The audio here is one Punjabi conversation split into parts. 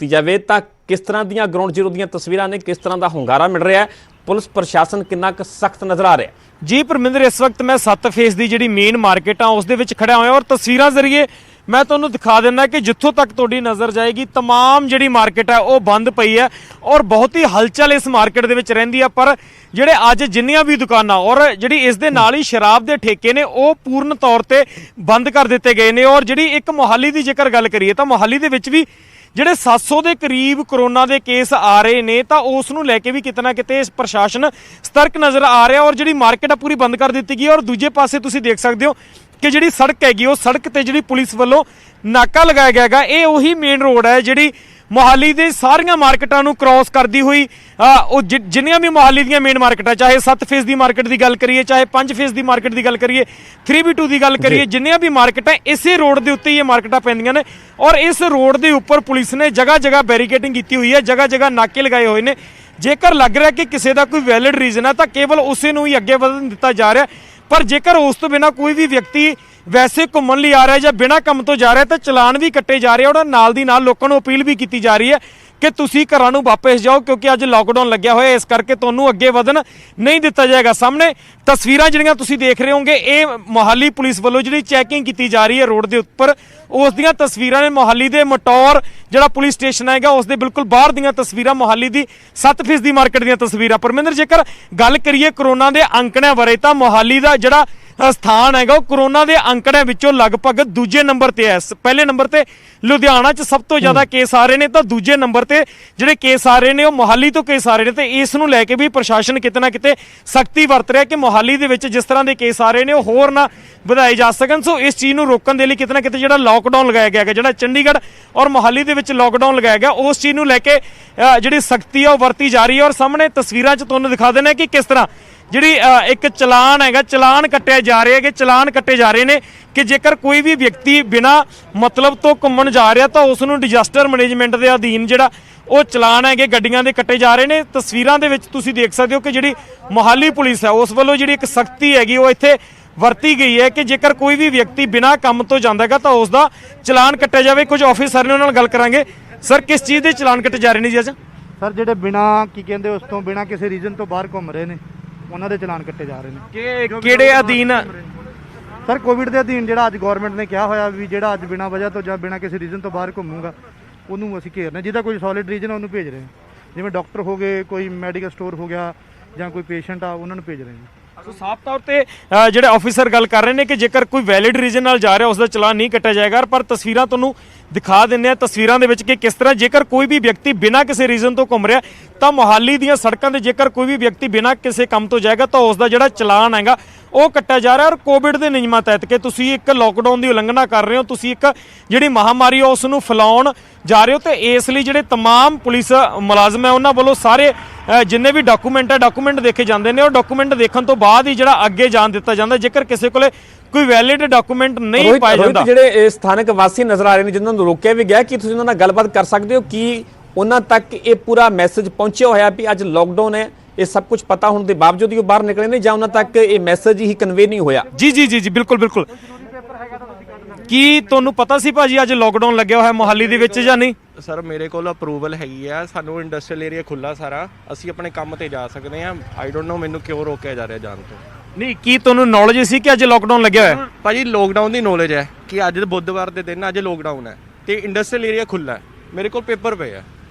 ਜਾਵੇ ਤਾਂ किस तरह ਦੀਆਂ ग्राउंड जीरो ਦੀਆਂ तस्वीरां ने, किस तरह का ਹੁੰਗਾਰਾ मिल रहा है, पुलिस प्रशासन कितना सख्त नजर आ रहा है। जी परमिंदर, इस वक्त मैं 7 फेस की जी मेन मार्केट हाँ उस खड़ा होया और तस्वीरों जरिए मैं तुम्हें दिखा देना कि जितों तक तुहाडी नज़र जाएगी तमाम जी मार्केट है वो बंद पई है और बहुत ही हलचल इस मार्केट दे विच रहिंदी है। पर ਜਿਹੜੇ ਅੱਜ ਜਿੰਨੀਆਂ भी दुकानां और ਜਿਹੜੀ ਇਸ ਦੇ ਨਾਲ ਹੀ शराब ਦੇ ਠੇਕੇ ਨੇ ਉਹ ਪੂਰਨ ਤੌਰ ਤੇ ਬੰਦ ਕਰ ਦਿੱਤੇ ਗਏ ਨੇ। और ਜਿਹੜੀ ਇੱਕ ਮੁਹਾਲੀ ਦੀ ਜੇਕਰ ਗੱਲ ਕਰੀਏ ਤਾਂ ਮੁਹਾਲੀ ਦੇ ਵਿੱਚ ਵੀ ਜਿਹੜੇ 700 ਦੇ ਕਰੀਬ ਕਰੋਨਾ ਦੇ ਕੇਸ ਆ ਰਹੇ ਨੇ ਤਾਂ ਉਸ ਨੂੰ ਲੈ ਕੇ ਵੀ ਕਿਤੇ ਨਾ ਕਿਤੇ ਪ੍ਰਸ਼ਾਸਨ ਸਤਰਕ ਨਜ਼ਰ ਆ ਰਿਹਾ और ਜਿਹੜੀ ਮਾਰਕੀਟ ਆ ਪੂਰੀ ਬੰਦ ਕਰ ਦਿੱਤੀ ਗਈ। और ਦੂਜੇ ਪਾਸੇ ਤੁਸੀਂ ਦੇਖ ਸਕਦੇ ਹੋ ਕਿ ਜਿਹੜੀ ਸੜਕ ਹੈਗੀ ਉਹ ਸੜਕ ਤੇ ਜਿਹੜੀ ਪੁਲਿਸ ਵੱਲੋਂ ਨਾਕਾ ਲਗਾਇਆ ਗਿਆ ਹੈਗਾ। ਇਹ ਉਹੀ ਮੇਨ ਰੋਡ ਹੈ ਜਿਹੜੀ ਮੁਹਾਲੀ ਦੇ ਸਾਰੀਆਂ ਮਾਰਕੀਟਾਂ ਨੂੰ ਕ੍ਰਾਸ ਕਰਦੀ ਹੋਈ ਉਹ ਜਿੰਨੀਆਂ ਵੀ ਮੁਹਾਲੀ ਦੀਆਂ ਮੇਨ ਮਾਰਕੀਟਾਂ, ਚਾਹੇ 7 ਫੇਸ ਦੀ ਮਾਰਕੀਟ ਦੀ ਗੱਲ ਕਰੀਏ, ਚਾਹੇ 5 ਫੇਸ ਦੀ ਮਾਰਕੀਟ ਦੀ ਗੱਲ ਕਰੀਏ, 3B2 ਦੀ ਗੱਲ ਕਰੀਏ, ਜਿੰਨੀਆਂ ਵੀ ਮਾਰਕੀਟਾਂ ਇਸੇ ਰੋਡ ਦੇ ਉੱਤੇ ਹੀ ਇਹ ਮਾਰਕੀਟਾਂ ਪੈਂਦੀਆਂ ਨੇ। ਔਰ ਇਸ ਰੋਡ ਦੇ ਉੱਪਰ ਪੁਲਿਸ ਨੇ ਜਗ੍ਹਾ ਜਗ੍ਹਾ ਬੈਰੀਕੇਡਿੰਗ ਕੀਤੀ ਹੋਈ ਹੈ, ਜਗ੍ਹਾ ਜਗ੍ਹਾ ਨਾਕੇ ਲਗਾਏ ਹੋਏ ਨੇ। ਜੇਕਰ ਲੱਗ ਰਿਹਾ ਕਿ ਕਿਸੇ ਦਾ ਕੋਈ ਵੈਲਿਡ ਰੀਜ਼ਨ ਹੈ ਤਾਂ ਕੇਵਲ ਉਸੇ ਨੂੰ ਹੀ ਅੱਗੇ ਵਧਣ ਦਿੱਤਾ ਜਾ ਰਿਹਾ। ਪਰ ਜੇਕਰ ਉਸ ਤੋਂ ਬਿਨਾਂ ਕੋਈ ਵੀ ਵਿਅਕਤੀ ਵੈਸੇ ਘੁੰਮਣ ਲਈ ਆ ਰਿਹਾ ਜਾਂ ਬਿਨਾਂ ਕੰਮ ਤੋਂ ਜਾ ਰਿਹਾ ਤਾਂ ਚਲਾਨ ਵੀ ਕੱਟੇ ਜਾ ਰਹੇ। ਔਰ ਨਾਲ ਦੀ ਨਾਲ ਲੋਕਾਂ ਨੂੰ ਅਪੀਲ ਵੀ ਕੀਤੀ ਜਾ ਰਹੀ ਹੈ ਕਿ ਤੁਸੀਂ ਘਰਾਂ ਨੂੰ ਵਾਪਸ ਜਾਓ ਕਿਉਂਕਿ ਅੱਜ ਲਾਕਡਾਊਨ ਲੱਗਿਆ ਹੋਇਆ, ਇਸ ਕਰਕੇ ਤੁਹਾਨੂੰ ਅੱਗੇ ਵਧਣ ਨਹੀਂ ਦਿੱਤਾ ਜਾਏਗਾ। ਸਾਹਮਣੇ ਤਸਵੀਰਾਂ ਜਿਹੜੀਆਂ ਤੁਸੀਂ ਦੇਖ ਰਹੇ ਹੋਗੇ ਇਹ ਮੁਹਾਲੀ ਪੁਲਿਸ ਵੱਲੋਂ ਜਿਹੜੀ ਚੈਕਿੰਗ ਕੀਤੀ ਜਾ ਰਹੀ ਹੈ ਰੋਡ ਦੇ ਉੱਪਰ ਉਸ ਦੀਆਂ ਤਸਵੀਰਾਂ ਨੇ। ਮੁਹਾਲੀ ਦੇ ਮਟੌਰ ਜਿਹੜਾ ਪੁਲਿਸ ਸਟੇਸ਼ਨ ਹੈਗਾ ਉਸ ਦੇ ਬਿਲਕੁਲ ਬਾਹਰ ਦੀਆਂ ਤਸਵੀਰਾਂ, ਮੁਹਾਲੀ ਦੀ 7 ਫੇਸ ਦੀ ਮਾਰਕੀਟ ਦੀਆਂ ਤਸਵੀਰਾਂ। ਪਰਮਿੰਦਰ, ਜੇਕਰ ਗੱਲ ਕਰੀਏ ਕਰੋਨਾ ਦੇ ਅੰਕੜਿਆਂ ਬਾਰੇ ਤਾਂ ਮੁਹਾਲੀ ਦਾ ਜਿਹੜਾ ਸਥਾਨ ਹੈਗਾ ਉਹ ਕਰੋਨਾ ਦੇ ਅੰਕੜਿਆਂ ਵਿੱਚੋਂ ਲਗਭਗ ਦੂਜੇ ਨੰਬਰ ਤੇ ਹੈ। ਪਹਿਲੇ ਨੰਬਰ ਤੇ ਲੁਧਿਆਣਾ 'ਚ ਸਭ ਤੋਂ ਜ਼ਿਆਦਾ ਕੇਸ ਆ ਰਹੇ ਨੇ ਤਾਂ ਦੂਜੇ ਨੰਬਰ ਤੇ ਜਿਹੜੇ ਕੇਸ ਆ ਰਹੇ ਨੇ ਉਹ ਮੁਹਾਲੀ ਤੋਂ ਕੇਸ ਆ ਰਹੇ ਨੇ। ਤੇ ਇਸ ਨੂੰ ਲੈ ਕੇ ਵੀ ਪ੍ਰਸ਼ਾਸਨ ਕਿਤੇ ਨਾ ਕਿਤੇ ਸਖਤੀ ਵਰਤ ਰਿਹਾ ਕਿ ਮੁਹਾਲੀ ਦੇ ਵਿੱਚ ਜਿਸ ਤਰ੍ਹਾਂ ਦੇ ਕੇਸ ਆ ਰਹੇ ਨੇ ਉਹ ਹੋਰ ਨਾ ਵਧਾਏ ਜਾ ਸਕਣ। ਸੋ ਇਸ ਚੀਜ਼ ਨੂੰ ਰੋਕਣ ਦੇ ਲਈ ਕਿਤੇ ਨਾ ਕਿਤੇ ਜਿਹੜਾ ਲਾਕਡਾਊਨ ਲਗਾਇਆ ਗਿਆ ਹੈ, ਜਿਹੜਾ ਚੰਡੀਗੜ੍ਹ ਔਰ ਮੁਹਾਲੀ ਦੇ ਵਿੱਚ ਲਾਕਡਾਊਨ ਲਗਾਇਆ ਗਿਆ, ਉਸ ਚੀਜ਼ ਨੂੰ ਲੈ ਕੇ ਜਿਹੜੀ ਸਖਤੀ ਆ ਉਹ ਵਰਤੀ ਜਾ ਰਹੀ ਹੈ। ਔਰ ਸਾਹਮਣੇ ਤਸਵੀਰਾਂ 'ਚ ਤੁਹਾਨੂੰ ਦਿਖਾ ਦੇਣਾ ਕਿ ਕਿਸ ਤਰ੍ਹਾਂ ਜਿਹੜੀ ਇੱਕ ਚਲਾਨ ਹੈਗਾ, ਚਲਾਨ ਕੱਟਿਆ ਜਾ ਰਿਹਾ ਹੈ ਕਿ ਚਲਾਨ ਕੱਟੇ ਜਾ ਰਹੇ ਨੇ ਕਿ ਜੇਕਰ ਕੋਈ ਵੀ ਵਿਅਕਤੀ ਬਿਨਾਂ ਮਤਲਬ ਤੋਂ ਘੁੰਮਣ ਜਾ ਰਿਹਾ ਤਾਂ ਉਸ ਨੂੰ ਡਿਜ਼ਾਸਟਰ ਮੈਨੇਜਮੈਂਟ ਦੇ ਅਧੀਨ ਜਿਹੜਾ ਉਹ ਚਲਾਨ ਹੈਗੇ ਗੱਡੀਆਂ ਦੇ ਕੱਟੇ ਜਾ ਰਹੇ ਨੇ। ਤਸਵੀਰਾਂ ਦੇ ਵਿੱਚ ਤੁਸੀਂ ਦੇਖ ਸਕਦੇ ਹੋ ਕਿ ਜਿਹੜੀ ਮੁਹਾਲੀ ਪੁਲਿਸ ਹੈ ਉਸ ਵੱਲੋਂ ਜਿਹੜੀ ਇੱਕ ਸਖਤੀ ਹੈਗੀ ਉਹ ਇੱਥੇ ਵਰਤੀ ਗਈ ਹੈ ਕਿ ਜੇਕਰ ਕੋਈ ਵੀ ਵਿਅਕਤੀ ਬਿਨਾਂ ਕੰਮ ਤੋਂ ਜਾਂਦਾ ਹੈਗਾ ਤਾਂ ਉਸ ਦਾ ਚਲਾਨ ਕੱਟਿਆ ਜਾਵੇ। ਕੁਝ ਆਫੀਸਰ ਨੇ ਉਹਨਾਂ ਨਾਲ ਗੱਲ ਕਰਾਂਗੇ। ਸਰ, ਕਿਸ ਚੀਜ਼ ਦੇ ਚਲਾਨ ਕੱਟੇ ਜਾ ਰਹੇ ਨੇ ਜੀ ਅੱਜ? ਸਰ, ਜਿਹੜੇ ਬਿਨਾਂ ਕੀ ਕਹਿੰਦੇ ਉਸ ਤੋਂ ਬਿਨਾਂ ਕਿਸੇ ਰੀਜ਼ਨ ਤੋਂ ਬਾਹਰ ਘੁੰਮ ਰਹੇ ਨੇ ਉਹਨਾਂ ਦੇ ਚਲਾਨ ਕੱਟੇ ਜਾ ਰਹੇ ਨੇ। ਕਿਹੜੇ ਅਧੀਨ? ਸਰ, ਕੋਵਿਡ ਦੇ ਅਧੀਨ ਜਿਹੜਾ ਅੱਜ ਗਵਰਨਮੈਂਟ ਨੇ ਕਿਹਾ ਹੋਇਆ ਵੀ ਜਿਹੜਾ ਅੱਜ ਬਿਨਾਂ ਵਜ੍ਹਾ ਤੋਂ ਜਾਂ ਬਿਨਾਂ ਕਿਸੇ ਰੀਜ਼ਨ ਤੋਂ ਬਾਹਰ ਘੁੰਮੂਗਾ ਉਹਨੂੰ ਅਸੀਂ ਘੇਰਨਾ, ਜਿਹਦਾ ਕੋਈ ਸੋਲਿਡ ਰੀਜ਼ਨ ਉਹਨੂੰ ਭੇਜ ਰਹੇ ਹਾਂ। ਜਿਵੇਂ ਡਾਕਟਰ ਹੋ ਗਏ, ਕੋਈ ਮੈਡੀਕਲ ਸਟੋਰ ਹੋ ਗਿਆ ਜਾਂ ਕੋਈ ਪੇਸ਼ੈਂਟ ਆ ਉਹਨਾਂ ਨੂੰ ਭੇਜ ਰਹੇ ਹਾਂ। ਸੋ ਸਾਫ਼ ਤੌਰ ਤੇ ਜਿਹੜੇ ਆਫੀਸਰ ਗੱਲ ਕਰ ਰਹੇ ਨੇ ਕਿ ਜੇਕਰ ਕੋਈ ਵੈਲਿਡ ਰੀਜ਼ਨ ਨਾਲ ਜਾ ਰਿਹਾ ਉਸ ਦਾ ਚਲਾਨ ਨਹੀਂ ਕੱਟਿਆ ਜਾਏਗਾ। ਪਰ ਤਸਵੀਰਾਂ ਤੁਹਾਨੂੰ ਦਿਖਾ ਦਿੰਦੇ ਆ ਤਸਵੀਰਾਂ ਦੇ ਵਿੱਚ ਕਿ ਕਿਸ ਤਰ੍ਹਾਂ ਜੇਕਰ ਕੋਈ ਵੀ ਵਿਅਕਤੀ ਬਿਨਾਂ ਕਿਸੇ ਰੀਜ਼ਨ ਤੋਂ ਘੁੰਮ ਰਿਹਾ ਤਾਂ ਮੁਹਾਲੀ ਦੀਆਂ ਸੜਕਾਂ ਤੇ ਜੇਕਰ ਕੋਈ ਵੀ ਵਿਅਕਤੀ ਬਿਨਾਂ ਕਿਸੇ ਕੰਮ ਤੋਂ ਜਾਏਗਾ ਤਾਂ ਉਸ ਦਾ ਜਿਹੜਾ ਚਲਾਨ ਹੈਗਾ ਉਹ ਕੱਟਿਆ ਜਾ ਰਿਹਾ। ਔਰ ਕੋਵਿਡ ਦੇ ਨਿਯਮਾਂ ਤਹਿਤ ਕਿ ਤੁਸੀਂ ਇੱਕ ਲਾਕਡਾਊਨ ਦੀ ਉਲੰਘਣਾ ਕਰ ਰਹੇ ਹੋ, ਤੁਸੀਂ ਇੱਕ ਜਿਹੜੀ ਮਹਾਮਾਰੀ ਉਸ ਨੂੰ ਫੈਲਾਉਣ ਜਾ ਰਹੇ ਹੋ ਤੇ ਇਸ ਲਈ ਜਿਹੜੇ तमाम ਪੁਲਿਸ ਮੁਲਾਜ਼ਮ ਹੈ ਉਹਨਾਂ ਵੱਲੋਂ ਸਾਰੇ ਜਿੰਨੇ ਵੀ ਡਾਕੂਮੈਂਟ ਦੇਖੇ ਜਾਂਦੇ ਨੇ। ਉਹ ਡਾਕੂਮੈਂਟ ਦੇਖਣ ਤੋਂ ਬਾਅਦ ਹੀ ਜਿਹੜਾ ਅੱਗੇ ਜਾਣ ਦਿੱਤਾ ਜਾਂਦਾ ਜੇਕਰ ਕਿਸੇ ਕੋਲੇ ਕੋਈ ਵੈਲਿਡ ਡਾਕੂਮੈਂਟ ਨਹੀਂ ਪਾਇਆ ਜਾਂਦਾ। ਜਿਹੜੇ ਸਥਾਨਕ ਵਾਸੀ ਨਜ਼ਰ ਆ ਰਹੇ ਨੇ ਜਿਨ੍ਹਾਂ ਨੂੰ ਰੋਕਿਆ ਵੀ ਗਿਆ, ਕੀ ਤੁਸੀਂ ਉਹਨਾਂ ਨਾਲ ਗੱਲਬਾਤ ਕਰ ਸਕਦੇ ਹੋ ਕਿ ਉਹਨਾਂ ਤੱਕ ਇਹ ਪੂਰਾ ਮੈਸੇਜ ਪਹੁੰਚਿਆ ਹੋਇਆ ਵੀ ਅੱਜ ਲਾਕਡਾਊਨ ਹੈ, ਇਹ ਸਭ ਕੁਝ ਪਤਾ ਹੋਣ ਦੇ ਬਾਵਜੂਦ ਹੀ ਉਹ ਬਾਹਰ ਨਿਕਲੇ ਨੇ ਜਾਂ ਉਹਨਾਂ ਤੱਕ ਇਹ ਮੈਸੇਜ ਹੀ ਕਨਵੇ ਨਹੀਂ ਹੋਇਆ? ਜੀ ਬਿਲਕੁਲ। ਕੀ ਤੁਹਾਨੂੰ ਪਤਾ ਸੀ ਭਾਜੀ ਅੱਜ ਲਾਕਡਾਊਨ ਲੱਗਿਆ ਹੋਇਆ ਮੁਹਾਲੀ ਦੇ ਵਿੱਚ ਜਾਂ ਨਹੀਂ? ਸਰ, ਮੇਰੇ ਕੋਲ ਅਪਰੂਵਲ ਹੈਗੀ ਆ, ਸਾਨੂੰ ਇੰਡਸਟਰੀਅਲ ਏਰੀਆ ਖੁੱਲਾ ਸਾਰਾ, ਅਸੀਂ ਆਪਣੇ ਕੰਮ ਤੇ ਜਾ ਸਕਦੇ ਹਾਂ। ਆਈ ਡੋਨਟ ਨੋ ਮੈਨੂੰ ਕਿਉਂ ਰੋਕਿਆ ਜਾ ਰਿਹਾ ਜਾਣ ਤੋਂ। ਨਹੀਂ, ਕੀ ਤੁਹਾਨੂੰ ਨੌਲੇਜ ਸੀ ਕਿ ਅੱਜ ਲਾਕਡਾਊਨ ਲੱਗਿਆ ਹੋਇਆ? ਭਾਜੀ ਲੋਕਡਾਊਨ ਦੀ ਨੌਲੇਜ ਹੈ ਕਿ ਅੱਜ ਬੁੱਧਵਾਰ ਦੇ ਦਿਨ ਅੱਜ ਲਾਕਡਾਊਨ ਹੈ ਤੇ ਇੰਡਸਟਰੀਅਲ ਏਰੀਆ ਖੁੱਲਾ ਹੈ। ਮੇਰੇ ਕੋਲ ਪੇਪਰ ਪਏ ਆ,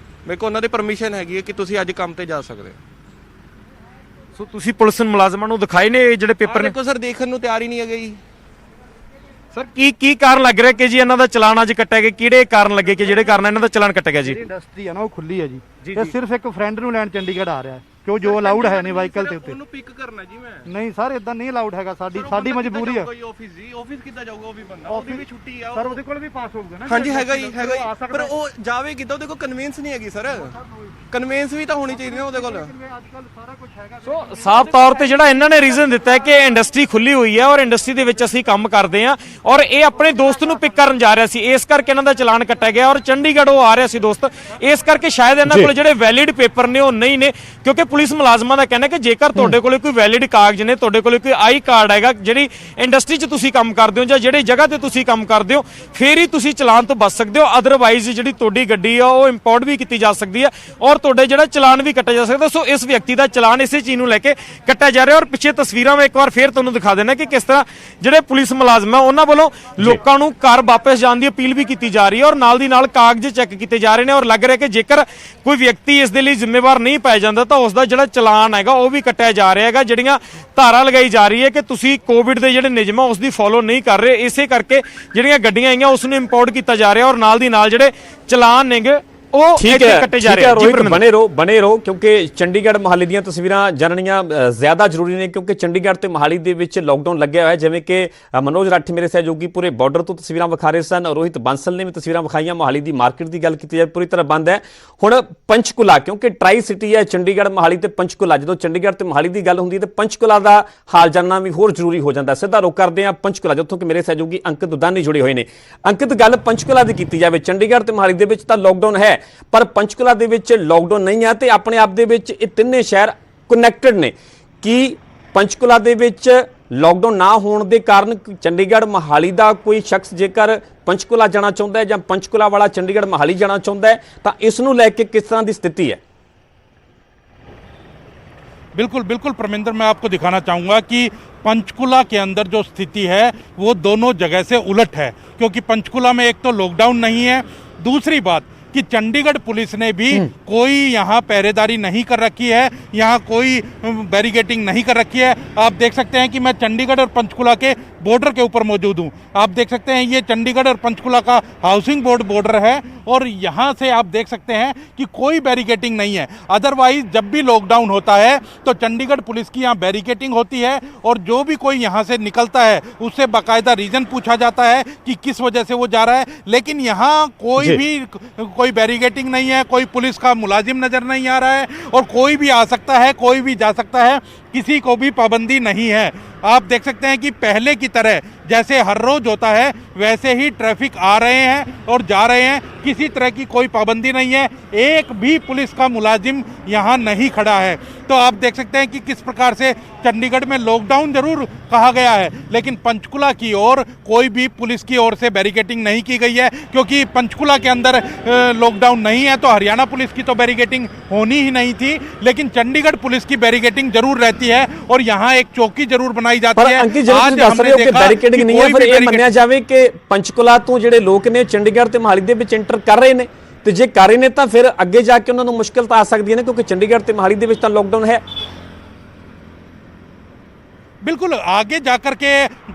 ਮੇਰੇ ਕੋਲ ਉਹਨਾਂ ਦੀ ਪਰਮਿਸ਼ਨ ਹੈਗੀ ਹੈ ਕਿ ਤੁਸੀਂ ਅੱਜ ਕੰਮ ਤੇ ਜਾ ਸਕਦੇ ਹੋ। ਸੋ ਤੁਸੀਂ ਪੁਲਿਸ ਮੁਲਾਜ਼ਮਾਂ ਨੂੰ ਦਿਖਾਏ ਨੇ ਜਿਹੜੇ ਪੇਪਰ ਨੇ? ਦੇਖੋ ਸਰ, ਦੇਖਣ ਨੂੰ ਤਿਆਰ ਹੀ ਨਹੀਂ ਹੈਗੇ ਜੀ। ਸਰ, ਕੀ ਕਾਰਨ ਲੱਗ ਰਿਹਾ ਕਿ ਜੀ ਇਹਨਾਂ ਦਾ ਚਲਾਨ ਅੱਜ ਕੱਟਿਆ ਗਿਆ? ਕਿਹੜੇ ਕਾਰਨ ਲੱਗੇ ਕਿ ਜਿਹੜੇ ਕਾਰਨ ਇਹਨਾਂ ਦਾ ਚਲਾਨ ਕੱਟਿਆ ਗਿਆ ਜੀ? ਇੰਡਸਟਰੀ ਆ ਨਾ ਉਹ ਖੁੱਲੀ ਹੈ ਜੀ, ਇਹ ਸਿਰਫ ਇੱਕ ਫਰੈਂਡ ਨੂੰ ਲੈਣ ਚੰਡੀਗੜ੍ਹ ਆ ਰਿਹਾ ਹੈ ਕਿਉਂ ਜੋ ਅਲਾਉਡ ਹੈ ਨਹੀਂ ਵਾਹੀਕਲ ਦੇ ਉੱਤੇ। ਉਹਨੂੰ ਪਿਕ ਕਰਨਾ ਜੀ ਮੈਂ? ਨਹੀਂ ਸਰ, ਇਦਾਂ ਨਹੀਂ ਅਲਾਉਡ ਹੈਗਾ, ਸਾਡੀ ਮਜਬੂਰੀ ਹੈ। ਆਫਿਸ ਕਿੱਦਾਂ ਜਾਊਗਾ ਉਹ ਵੀ ਬੰਦਾ? ਉਹਦੀ ਵੀ ਛੁੱਟੀ ਆ ਸਰ, ਉਹਦੇ ਕੋਲ ਵੀ ਪਾਸ ਹੋਊਗਾ ਨਾ। ਹਾਂਜੀ ਹੈਗਾ ਹੀ, ਪਰ ਉਹ ਜਾਵੇ ਕਿੱਦਾਂ? ਉਹਦੇ ਕੋਲ ਕਨਵੀਨਸ ਨਹੀਂ ਹੈਗੀ ਸਰ, ਕਨਵੀਨਸ ਵੀ ਤਾਂ ਹੋਣੀ ਚਾਹੀਦੀ ਨਾ ਉਹਦੇ ਕੋਲ। ਸੋ ਸਾਫ਼ ਤੌਰ ਤੇ ਜਿਹੜਾ ਇਹਨਾਂ ਨੇ ਰੀਜ਼ਨ ਦਿੱਤਾ ਹੈ ਕਿ ਇੰਡਸਟਰੀ ਖੁੱਲੀ ਹੋਈ ਹੈ ਔਰ ਇੰਡਸਟਰੀ ਦੇ ਵਿੱਚ ਅਸੀਂ ਕੰਮ ਕਰਦੇ ਹਾਂ ਔਰ ਇਹ ਆਪਣੇ ਦੋਸਤ ਨੂੰ ਪਿਕ ਕਰਨ ਜਾ ਰਿਹਾ ਸੀ, ਇਸ ਕਰਕੇ ਇਹਨਾਂ ਦਾ ਚਲਾਨ ਕੱਟਿਆ ਗਿਆ। ਔਰ ਚੰਡੀਗੜ੍ਹ ਉਹ ਆ ਰਿਹਾ ਸੀ ਦੋਸਤ, ਇਸ ਕਰਕੇ ਸ਼ਾਇਦ ਇਹਨਾਂ ਕੋਲ ਜਿਹੜੇ ਵੈਲਿਡ ਪੇਪਰ ਨੇ ਉਹ ਨਹੀਂ ਨੇ ਕਿਉਂਕਿ ਪੁਲਿਸ ਮੁਲਾਜ਼ਮਾਂ ਦਾ ਕਹਿਣਾ ਕਿ ਜੇਕਰ ਤੁਹਾਡੇ ਕੋਲੇ ਕੋਈ ਵੈਲਿਡ ਕਾਗਜ਼ ਨੇ, ਤੁਹਾਡੇ ਕੋਲੇ ਕੋਈ ਆਈ ਕਾਰਡ ਹੈਗਾ, ਜਿਹੜੀ ਇੰਡਸਟਰੀ 'ਚ ਤੁਸੀਂ ਕੰਮ ਕਰਦੇ ਹੋ ਜਾਂ ਜਿਹੜੀ ਜਗ੍ਹਾ ਤੇ ਤੁਸੀਂ ਕੰਮ ਕਰਦੇ ਹੋ, ਫੇਰ ਹੀ ਤੁਸੀਂ ਚਲਾਨ ਤੋਂ ਬਚ ਸਕਦੇ ਹੋ। ਅਦਰਵਾਈਜ਼ ਜਿਹੜੀ ਤੁਹਾਡੀ ਗੱਡੀ ਆ ਉਹ ਇੰਪੋਰਟ ਵੀ ਕੀਤੀ ਜਾ ਸਕਦੀ ਹੈ ਔਰ ਤੁਹਾਡੇ ਜਿਹੜਾ ਚਲਾਨ ਵੀ ਕੱਟਿਆ ਜਾ ਸਕਦਾ। ਸੋ ਇਸ ਵਿਅਕਤੀ ਦਾ ਚਲਾਨ ਇਸੇ ਚੀਜ਼ ਨੂੰ ਲੈ ਕੇ ਕੱਟਿਆ ਜਾ ਰਿਹਾ। ਔਰ ਪਿੱਛੇ ਤਸਵੀਰਾਂ ਮੈਂ ਇੱਕ ਵਾਰ ਫੇਰ ਤੁਹਾਨੂੰ ਦਿਖਾ ਦੇਣਾ ਕਿ ਕਿਸ ਤਰ੍ਹਾਂ ਜਿਹੜੇ ਪੁਲਿਸ ਮੁਲਾਜ਼ਮ ਆ ਉਹਨਾਂ ਵੱਲੋਂ ਲੋਕਾਂ ਨੂੰ ਘਰ ਵਾਪਸ ਜਾਣ ਦੀ ਅਪੀਲ ਵੀ ਕੀਤੀ ਜਾ ਰਹੀ ਹੈ ਔਰ ਨਾਲ ਦੀ ਨਾਲ ਕਾਗਜ਼ ਚੈੱਕ ਕੀਤੇ ਜਾ ਰਹੇ ਨੇ। ਔਰ ਲੱਗ ਰਿਹਾ ਕਿ ਜੇਕਰ ਕੋਈ ਵਿਅਕਤੀ ਇਸ ਦੇ ਲਈ ਜ਼ਿੰਮੇਵਾਰ ਨਹੀਂ ਪਾਇਆ ਜਾਂਦਾ ਤਾਂ ਉਸ ਦਾ ਜਿਹੜਾ ਚਲਾਨ ਹੈਗਾ ਉਹ ਵੀ ਕੱਟਿਆ ਜਾ ਰਿਹਾ ਹੈਗਾ। ਜਿਹੜੀਆਂ ਧਾਰਾ ਲਗਾਈ ਜਾ ਰਹੀ ਹੈ ਕਿ ਤੁਸੀਂ ਕੋਵਿਡ ਦੇ ਜਿਹੜੇ ਨਿਯਮ ਆ ਉਸ ਦੀ ਫੋਲੋ ਨਹੀਂ ਕਰ ਰਹੇ, ਇਸੇ ਕਰਕੇ ਜਿਹੜੀਆਂ ਗੱਡੀਆਂ ਆਈਆਂ ਉਸ ਨੂੰ ਇੰਪੋਰਟ ਕੀਤਾ ਜਾ ਰਿਹਾ ਔਰ ਨਾਲ ਦੀ ਨਾਲ ਜਿਹੜੇ ਚਲਾਨ ਨੇਗੇ ਉਹ ਇੱਥੇ ਕੱਟੇ ਜਾ ਰਹੇ ਆ। ਰੋਹਿਤ ਬਣੇ ਰਹੋ ਕਿਉਂਕਿ ਚੰਡੀਗੜ੍ਹ ਮੋਹਾਲੀ ਦੀਆਂ ਤਸਵੀਰਾਂ ਜਾਣਨੀਆਂ ਜ਼ਿਆਦਾ ਜ਼ਰੂਰੀ ਨੇ ਕਿਉਂਕਿ ਚੰਡੀਗੜ੍ਹ ਤੇ ਮੋਹਾਲੀ ਦੇ ਵਿੱਚ ਲਾਕਡਾਊਨ ਲੱਗਿਆ ਹੋਇਆ ਹੈ। ਜਿਵੇਂ ਕਿ ਮਨੋਜ ਰਾਠੀ ਮੇਰੇ ਸਹਿਯੋਗੀ ਪੂਰੇ ਬਾਰਡਰ ਤੋਂ ਤਸਵੀਰਾਂ ਵਿਖਾ ਰਹੇ ਸਨ, ਰੋਹਿਤ ਬਾਂਸਲ ਨੇ ਵੀ ਤਸਵੀਰਾਂ ਵਿਖਾਈਆਂ। ਮੋਹਾਲੀ ਦੀ ਮਾਰਕੀਟ ਦੀ ਗੱਲ ਕੀਤੀ ਜਾਏ ਪੂਰੀ ਤਰ੍ਹਾਂ ਬੰਦ ਹੈ। ਹੁਣ ਪੰਚਕੂਲਾ ਕਿਉਂਕਿ ਟਰਾਈ ਸਿਟੀ ਹੈ ਚੰਡੀਗੜ੍ਹ ਮੋਹਾਲੀ ਤੇ ਪੰਚਕੂਲਾ, ਜਦੋਂ ਚੰਡੀਗੜ੍ਹ ਤੇ ਮੋਹਾਲੀ ਦੀ ਗੱਲ ਹੁੰਦੀ ਹੈ ਤੇ ਪੰਚਕੂਲਾ ਦਾ ਹਾਲ ਜਾਣਨਾ ਵੀ ਹੋਰ ਜ਼ਰੂਰੀ ਹੋ ਜਾਂਦਾ। ਸਿੱਧਾ ਰੁਖ ਕਰਦੇ ਹਾਂ ਪੰਚਕੂਲਾ, ਜਿੱਥੋਂ ਕਿ ਮੇਰੇ ਸਹਿਯੋਗੀ ਅੰਕਿਤ ਦੁਦਾਨੀ ਜੁੜੇ ਹੋਏ ਨੇ। ਅੰਕਿਤ, ਗੱਲ ਪੰਚਕੂਲਾ ਦੀ ਕੀਤੀ ਜਾਵੇ, ਚੰਡੀਗੜ੍ਹ ਤੇ ਮੋਹਾਲੀ ਦੇ ਵਿੱਚ ਤਾਂ ਲਾਕਡਾਊਨ ਹੈ ਪਰ ਪੰਚਕੂਲਾ ਦੇ ਵਿੱਚ ਲਾਕਡਾਊਨ ਨਹੀਂ ਹੈ ਤੇ ਆਪਣੇ ਆਪ ਦੇ ਵਿੱਚ ਇਹ ਤਿੰਨੇ ਸ਼ਹਿਰ ਕਨੈਕਟਡ ਨੇ। ਕੀ ਪੰਚਕੂਲਾ ਦੇ ਵਿੱਚ ਲਾਕਡਾਊਨ ਨਾ ਹੋਣ ਦੇ ਕਾਰਨ ਚੰਡੀਗੜ੍ਹ ਮੋਹਾਲੀ ਦਾ ਕੋਈ ਸ਼ਖਸ ਜੇਕਰ ਪੰਚਕੂਲਾ ਜਾਣਾ ਚਾਹੁੰਦਾ ਹੈ ਜਾਂ ਪੰਚਕੂਲਾ ਵਾਲਾ ਚੰਡੀਗੜ੍ਹ ਮੋਹਾਲੀ ਜਾਣਾ ਚਾਹੁੰਦਾ ਹੈ ਤਾਂ ਇਸ ਨੂੰ ਲੈ ਕੇ ਕਿਸ ਤਰ੍ਹਾਂ ਦੀ ਸਥਿਤੀ ਹੈ? बिल्कुल बिल्कुल परमिंदर, मैं आपको दिखाना चाहूँगा कि पंचकुला के अंदर जो स्थिति है वो दोनों जगह से उलट है, क्योंकि पंचकुला में एक तो लॉकडाउन नहीं है, दूसरी बात कि चंडीगढ़ पुलिस ने भी कोई यहाँ पहरेदारी नहीं कर रखी है, यहाँ कोई बैरिकेटिंग नहीं कर रखी है। आप देख सकते हैं कि मैं चंडीगढ़ और पंचकुला के बॉर्डर के ऊपर मौजूद हूँ। आप देख सकते हैं ये चंडीगढ़ और पंचकुला का हाउसिंग बोर्ड बॉर्डर है और यहाँ से आप देख सकते हैं कि कोई बैरिकेटिंग नहीं है। अदरवाइज जब भी लॉकडाउन होता है तो चंडीगढ़ पुलिस की यहाँ बैरिकेटिंग होती है और जो भी कोई यहाँ से निकलता है उससे बाकायदा रीज़न पूछा जाता है कि किस वजह से वो जा रहा है। लेकिन यहाँ कोई बैरिकेटिंग नहीं है, कोई पुलिस का मुलाजिम नज़र नहीं आ रहा है और कोई भी आ सकता है, कोई भी जा सकता है, किसी को भी पाबंदी नहीं है। आप देख सकते हैं कि पहले की तरह जैसे हर रोज़ होता है वैसे ही ट्रैफिक आ रहे हैं और जा रहे हैं, किसी तरह की कोई पाबंदी नहीं है, एक भी पुलिस का मुलाजिम यहाँ नहीं खड़ा है। तो आप देख सकते हैं कि किस प्रकार से चंडीगढ़ में लॉकडाउन जरूर कहा गया है लेकिन पंचकुला की ओर कोई भी पुलिस की ओर से बैरिकेटिंग नहीं की गई है, क्योंकि पंचकुला के अंदर लॉकडाउन नहीं है तो हरियाणा पुलिस की तो बैरिकेटिंग होनी ही नहीं थी, लेकिन चंडीगढ़ पुलिस की बैरिकेटिंग जरूर रहती है और यहाँ एक चौकी जरूर बनाई जाती है। आज हमने देखा बैरिकेडिंग नहीं है, पर यह ਮੰਨਿਆ ਜਾਵੇ ਕਿ ਪੰਚਕੂਲਾ ਤੋਂ ਜਿਹੜੇ ਲੋਕ ਨੇ ਚੰਡੀਗੜ੍ਹ ਤੇ ਮੋਹਾਲੀ ਦੇ ਵਿੱਚ ਐਂਟਰ ਕਰ ਰਹੇ ਨੇ ਤੇ ਜੇ ਕਰ ਰਹੇ ਨੇ ਤਾਂ ਫਿਰ ਅੱਗੇ ਜਾ ਕੇ ਉਹਨਾਂ ਨੂੰ ਮੁਸ਼ਕਲ ਤਾਂ ਆ ਸਕਦੀ ਹੈ ਨਾ, ਕਿਉਂਕਿ ਚੰਡੀਗੜ੍ਹ ਤੇ ਮੋਹਾਲੀ ਦੇ ਵਿੱਚ ਤਾਂ ਲਾਕਡਾਊਨ है। बिल्कुल, आगे जाकर के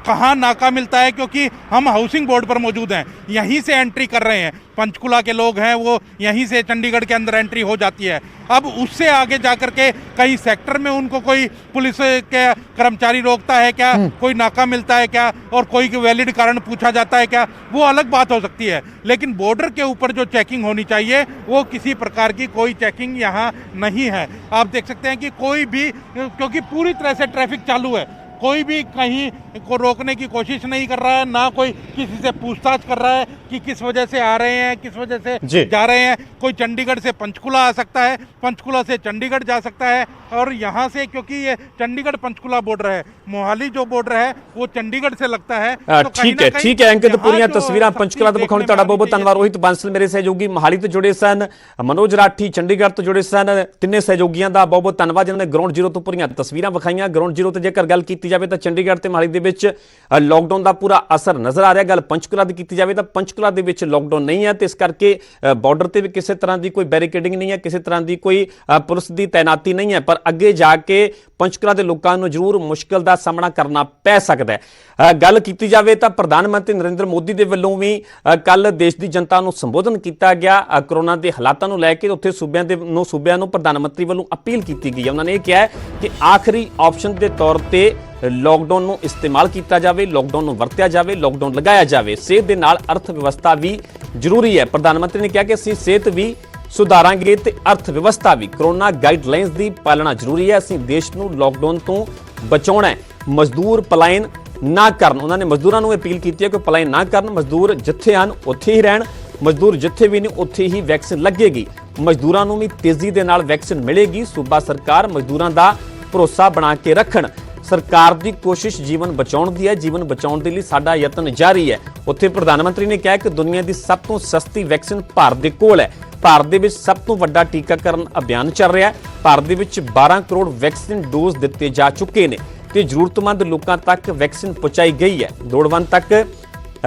कहाँ नाका मिलता है, क्योंकि हम हाउसिंग बोर्ड पर मौजूद हैं, यहीं से एंट्री कर रहे हैं। पंचकुला के लोग हैं वो यहीं से चंडीगढ़ के अंदर एंट्री हो जाती है। अब उससे आगे जाकर के कई सेक्टर में उनको कोई पुलिस के कर्मचारी रोकता है क्या, कोई नाका मिलता है क्या और कोई वैलिड कारण पूछा जाता है क्या, वो अलग बात हो सकती है। लेकिन बॉर्डर के ऊपर जो चेकिंग होनी चाहिए वो किसी प्रकार की कोई चेकिंग यहाँ नहीं है। आप देख सकते हैं कि कोई भी, क्योंकि पूरी तरह से ट्रैफिक चालू है, कोई भी कहीं को रोकने की कोशिश नहीं कर रहा है, ना कोई किसी से पूछताछ कर रहा है कि किस वजह से आ रहे हैं, किस वजह से जा रहे हैं। कोई चंडीगढ़ से पंचकुला आ सकता है, पंचकुला से चंडीगढ़ जा सकता है और यहाँ से, क्योंकि ये चंडीगढ़ पंचकुला बॉर्डर है, मोहाली जो बॉर्डर है वो चंडीगढ़ से लगता है। ठीक है अंकित, पूरी तस्वीर पंचकुला तो विखाने तुहाडा बहुत बहुत धन्यवाद। रोहित बांसल मेरे सहयोगी मोहाली तो जुड़े सन, मनोज राठी चंडीगढ़ तो जुड़े सन, तिन्ने सहयोगियों का बहुत बहुत धन्यवाद जिन्होंने ग्राउंड जीरो तो पूरी तस्वीर विखाईਆਂ। ग्राउंड जीरो ਤੇ ਜੇਕਰ ਗੱਲ ਕੀਤੀ ਜਾਵੇ ਤਾਂ ਚੰਡੀਗੜ੍ਹ ਤੇ ਮੋਹਾਲੀ ਦੇ ਵਿੱਚ ਲਾਕਡਾਊਨ ਦਾ ਪੂਰਾ ਅਸਰ ਨਜ਼ਰ ਆ ਰਿਹਾ। ਗੱਲ ਪੰਚਕੂਲਾ ਦੀ ਕੀਤੀ ਜਾਵੇ ਤਾਂ ਪੰਚਕੂਲਾ ਦੇ ਵਿੱਚ ਲਾਕਡਾਊਨ ਨਹੀਂ ਹੈ ਤੇ ਇਸ ਕਰਕੇ ਬਾਰਡਰ ਤੇ ਵੀ ਕਿਸੇ ਤਰ੍ਹਾਂ ਦੀ ਕੋਈ ਬੈਰੀਕੇਡਿੰਗ ਨਹੀਂ ਹੈ, ਕਿਸੇ ਤਰ੍ਹਾਂ ਦੀ ਕੋਈ ਪੁਲਿਸ ਦੀ ਤਾਇਨਾਤੀ ਨਹੀਂ ਹੈ, ਪਰ ਅੱਗੇ ਜਾ ਕੇ ਪੰਚਕੂਲਾ ਦੇ ਲੋਕਾਂ ਨੂੰ ਜ਼ਰੂਰ ਮੁਸ਼ਕਲ ਦਾ ਸਾਹਮਣਾ ਕਰਨਾ ਪੈ ਸਕਦਾ ਹੈ। ਗੱਲ ਕੀਤੀ ਜਾਵੇ ਤਾਂ ਪ੍ਰਧਾਨ ਮੰਤਰੀ ਨਰਿੰਦਰ ਮੋਦੀ ਦੇ ਵੱਲੋਂ ਵੀ ਕੱਲ ਦੇਸ਼ ਦੀ ਜਨਤਾ ਨੂੰ ਸੰਬੋਧਨ ਕੀਤਾ ਗਿਆ ਕਰੋਨਾ ਦੇ ਹਾਲਾਤਾਂ ਨੂੰ ਲੈ ਕੇ। ਉੱਥੇ ਸੂਬਿਆਂ ਨੂੰ ਪ੍ਰਧਾਨ ਮੰਤਰੀ ਵੱਲੋਂ ਅਪੀਲ ਕੀਤੀ ਗਈ ਹੈ। ਉਹਨਾਂ ਨੇ ਇਹ ਕਿਹਾ ਕਿ ਆਖਰੀ ਆਪਸ਼ਨ ਦੇ ਤੌਰ ਤੇ ਲਾਕਡਾਊਨ ਨੂੰ ਇਸਤੇਮਾਲ ਕੀਤਾ ਜਾਵੇ, ਲਾਕਡਾਊਨ ਨੂੰ ਵਰਤਿਆ ਜਾਵੇ, ਲਾਕਡਾਊਨ ਲਗਾਇਆ ਜਾਵੇ। ਸਿਹਤ ਦੇ ਨਾਲ ਅਰਥ ਵਿਵਸਥਾ ਵੀ ਜ਼ਰੂਰੀ ਹੈ। ਪ੍ਰਧਾਨ ਮੰਤਰੀ ਨੇ ਕਿਹਾ ਕਿ ਅਸੀਂ ਸਿਹਤ ਵੀ ਸੁਧਾਰਾਂਗੇ ਤੇ ਅਰਥ ਵਿਵਸਥਾ ਵੀ। ਕਰੋਨਾ ਗਾਈਡਲਾਈਨਸ ਦੀ ਪਾਲਣਾ ਜ਼ਰੂਰੀ ਹੈ। ਅਸੀਂ ਦੇਸ਼ ਨੂੰ ਲਾਕਡਾਊਨ ਤੋਂ ਬਚਾਉਣਾ ਹੈ। ਮਜ਼ਦੂਰ ਪਲਾਇਨ ਨਾ ਕਰਨ, ਉਹਨਾਂ ਨੇ ਮਜ਼ਦੂਰਾਂ ਨੂੰ ਅਪੀਲ ਕੀਤੀ ਹੈ ਕਿ ਪਲਾਇਨ ਨਾ ਕਰਨ, ਮਜ਼ਦੂਰ ਜਿੱਥੇ ਹਨ ਉੱਥੇ ਹੀ ਰਹਿਣ। ਮਜ਼ਦੂਰ ਜਿੱਥੇ ਵੀ ਨੇ ਉੱਥੇ ਹੀ ਵੈਕਸੀਨ ਲੱਗੇਗੀ। ਮਜ਼ਦੂਰਾਂ ਨੂੰ ਵੀ ਤੇਜ਼ੀ ਦੇ ਨਾਲ ਵੈਕਸੀਨ ਮਿਲੇਗੀ। ਸੂਬਾ ਸਰਕਾਰ ਮਜ਼ਦੂਰਾਂ ਦਾ ਭਰੋਸਾ ਬਣਾ ਕੇ ਰੱਖਣ। ਸਰਕਾਰ ਦੀ ਕੋਸ਼ਿਸ਼ ਜੀਵਨ ਬਚਾਉਣ ਦੀ ਹੈ। ਜੀਵਨ ਬਚਾਉਣ ਦੇ ਲਈ ਸਾਡਾ ਯਤਨ ਜਾਰੀ ਹੈ। ਉੱਥੇ ਪ੍ਰਧਾਨ ਮੰਤਰੀ ਨੇ ਕਿਹਾ ਕਿ ਦੁਨੀਆ ਦੀ ਸਭ ਤੋਂ ਸਸਤੀ ਵੈਕਸੀਨ ਭਾਰਤ ਦੇ ਕੋਲ ਹੈ। ਭਾਰਤ ਦੇ ਵਿੱਚ ਸਭ ਤੋਂ ਵੱਡਾ ਟੀਕਾਕਰਨ ਅਭਿਆਨ ਚੱਲ ਰਿਹਾ ਹੈ। ਭਾਰਤ ਦੇ ਵਿੱਚ 12 ਕਰੋੜ ਵੈਕਸੀਨ ਡੋਜ਼ ਦਿੱਤੇ ਜਾ ਚੁੱਕੇ ਨੇ ਤੇ ਜ਼ਰੂਰਤਮੰਦ ਲੋਕਾਂ ਤੱਕ ਵੈਕਸੀਨ ਪਹੁੰਚਾਈ ਗਈ ਹੈ। ਲੋੜਵੰਦ ਤੱਕ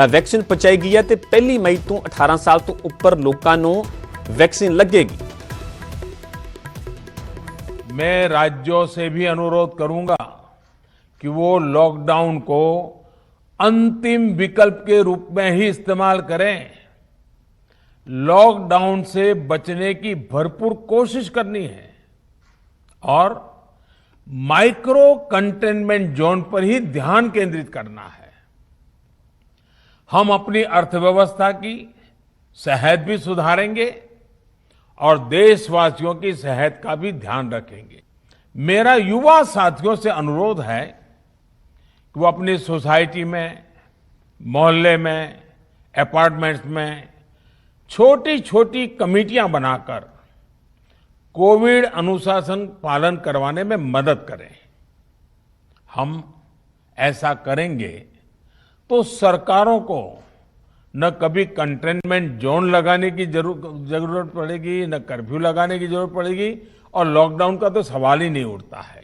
ਵੈਕਸੀਨ ਪਹੁੰਚਾਈ ਗਈ ਹੈ ਤੇ 1 ਮਈ ਤੋਂ 18 ਸਾਲ ਤੋਂ ਉੱਪਰ ਲੋਕਾਂ ਨੂੰ वैक्सीन लगेगी। मैं राज्यों से भी अनुरोध करूंगा कि वो लॉकडाउन को अंतिम विकल्प के रूप में ही इस्तेमाल करें। लॉकडाउन से बचने की भरपूर कोशिश करनी है और माइक्रो कंटेनमेंट जोन पर ही ध्यान केंद्रित करना है। हम अपनी अर्थव्यवस्था की सेहत भी सुधारेंगे और देशवासियों की सेहत का भी ध्यान रखेंगे। मेरा युवा साथियों से अनुरोध है कि वो अपनी सोसाइटी में, मोहल्ले में, अपार्टमेंट्स में छोटी छोटी कमेटियां बनाकर कोविड अनुशासन पालन करवाने में मदद करें। हम ऐसा करेंगे तो सरकारों को न कभी कंटेनमेंट जोन लगाने की जरूरत पड़ेगी, न कर्फ्यू लगाने की जरूरत पड़ेगी और लॉकडाउन का तो सवाल ही नहीं उठता है।